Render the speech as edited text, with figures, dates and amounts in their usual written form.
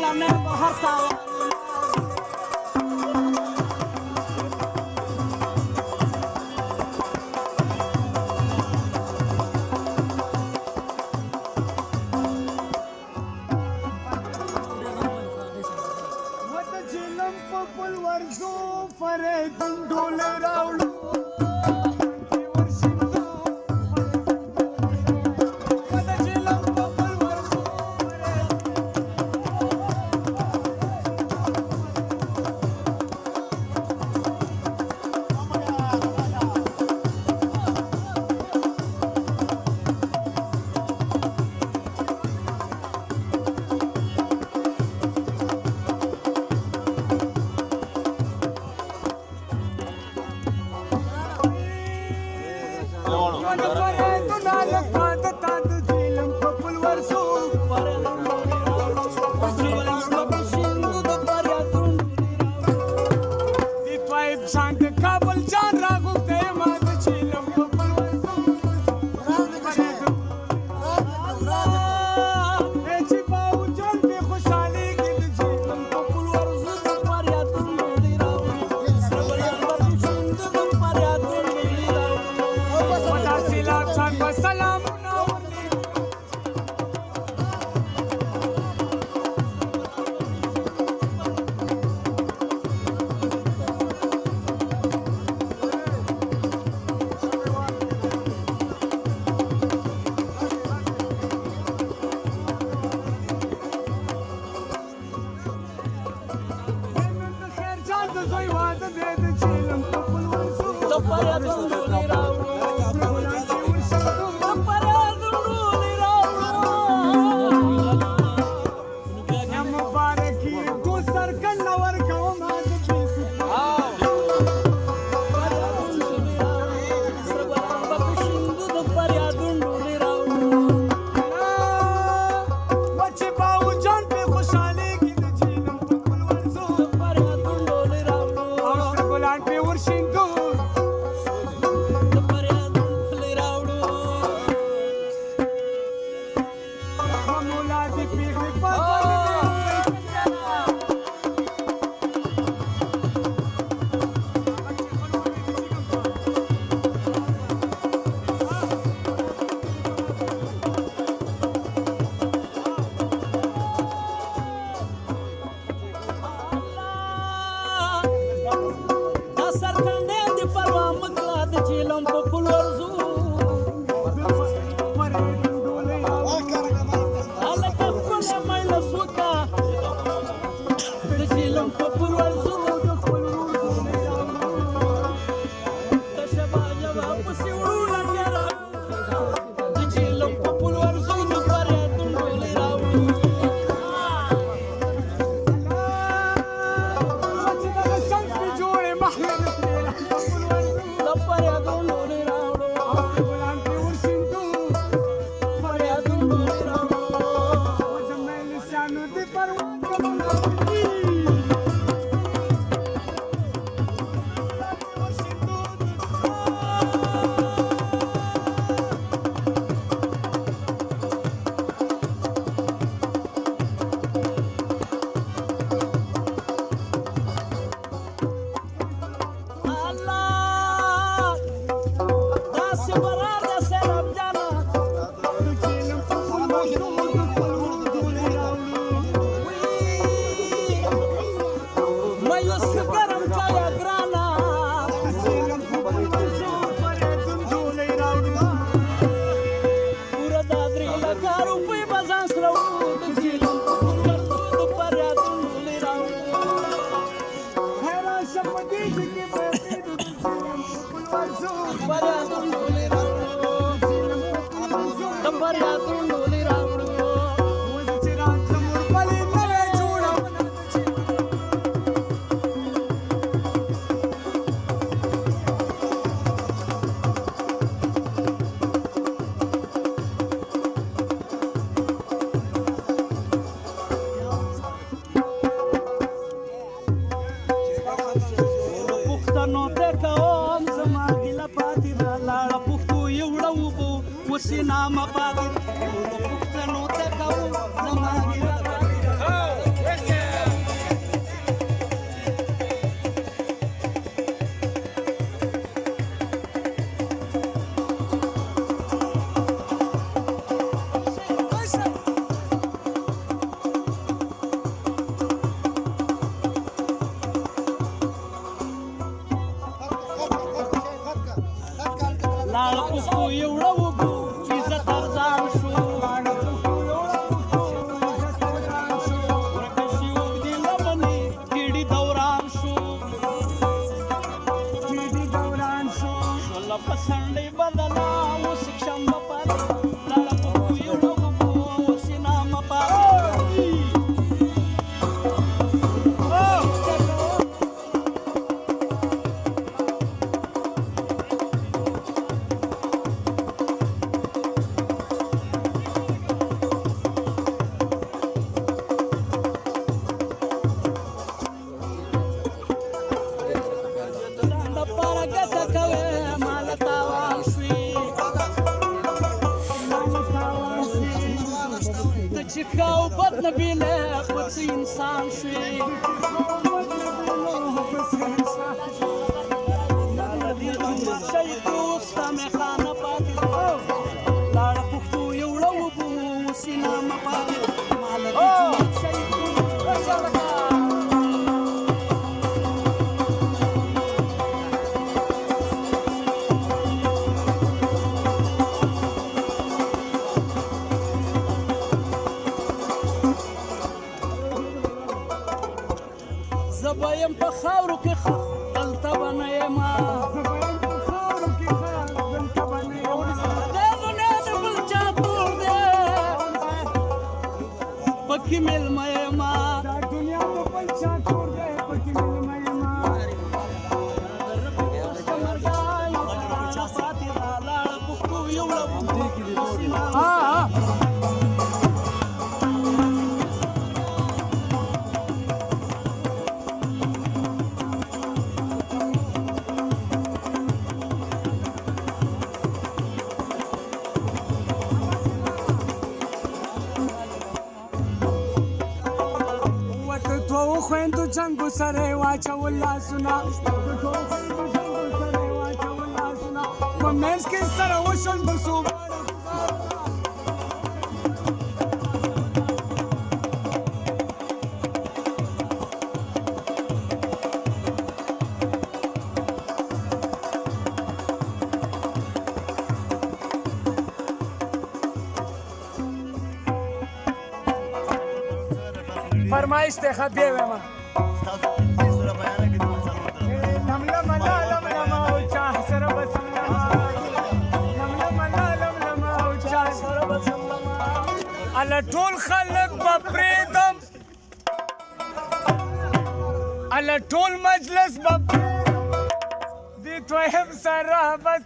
لاړه نه بهر ته Sinama pati, pukano te kau, nama gira. پښتو یوړه وګو عزت ارزان شو ورکه شي اوږدې لمنې ډېډي دوران شو شوله په سنډۍ بدله اوس شنبه پاتې لاړه پښتو یوړه وګو اوس یې نامه پاتې چې ښه او بد نه بېله خو څه انسان شوې شي دوسته میخانه پاتې لاړه پښتو یوړه وبو اوس یې نامه پاتې ماله دې شي زه به یم په خاورو کې ښخ دلته به نه یمه دا دنیا د بل چا کور دی پکې مېلمه یمه لاړه پښتو یوړه خويندو جنگو سره واچول لاسونه په منځ کې سره وشول د صوبه فرمایش ته خبي ومه على طول خلق بپریدم على طول مجلس بپریدم دي توهم سره بس